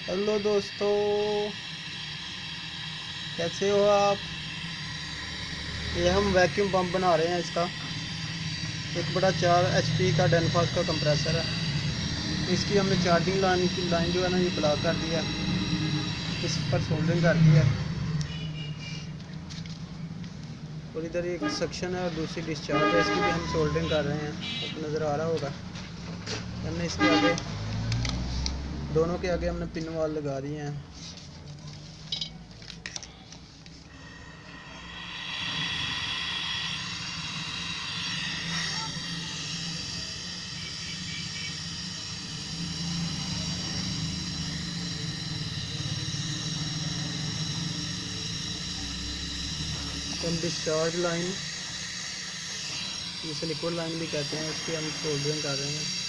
Hello दोस्तों, कैसे हो आप। ये हम वैक्यूम पंप बना रहे हैं। इसका एक बड़ा 4 HP का डेनफॉस का कंप्रेसर है। इसकी हमने चार्जिंग लाइन जो है ना, ये ब्लॉक कर दिया। इस पर सोल्डरिंग कर दिया और इधर एक सक्शन है और दूसरी डिस्चार्ज है। इसकी भी हम सोल्डरिंग कर रहे हैं, आपको नज़र आ रहा होगा। हमने इसके आगे, दोनों के आगे हमने पिन वाल लगा दिए हैं। तो हम डिस्चार्ज लाइन, जिसे लिक्विड लाइन भी कहते हैं, उसकी हम सोल्डरिंग कर रहे हैं।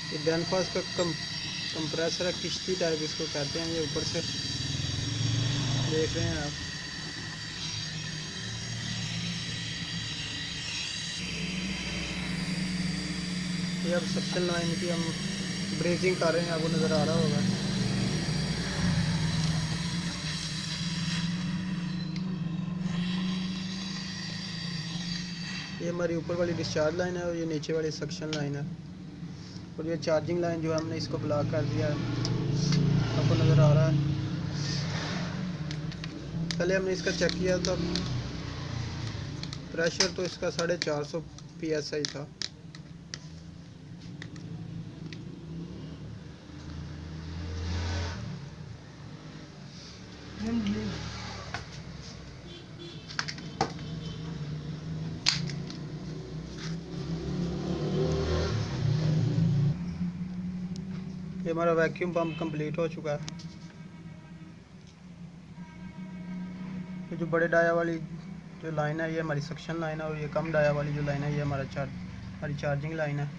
ये डेनफॉस का कंप्रेसर है, किश्ती टाइप इसको कहते हैं। ये ऊपर से देख रहे हैं आप। ये अब सक्शन लाइन की हम ब्रेजिंग कर रहे हैं, आपको नज़र आ रहा होगा। ये हमारी ऊपर वाली डिस्चार्ज लाइन है और ये नीचे वाली सक्शन लाइन है। और ये चार्जिंग लाइन जो है, हमने इसको ब्लॉक कर दिया है, आपको नज़र आ रहा है। पहले हमने इसका चेक किया था, प्रेशर तो इसका 450 PSI था। ये हमारा वैक्यूम पंप कंप्लीट हो चुका है। ये जो बड़े डाया वाली जो लाइन है, ये हमारी सक्शन लाइन है। और ये कम डाया वाली जो लाइन है, ये हमारी चार्जिंग लाइन है।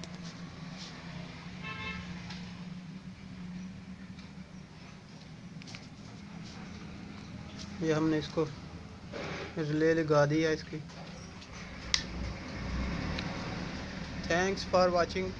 ये हमने इसको रिले लगा दी है इसकी। Thanks for watching.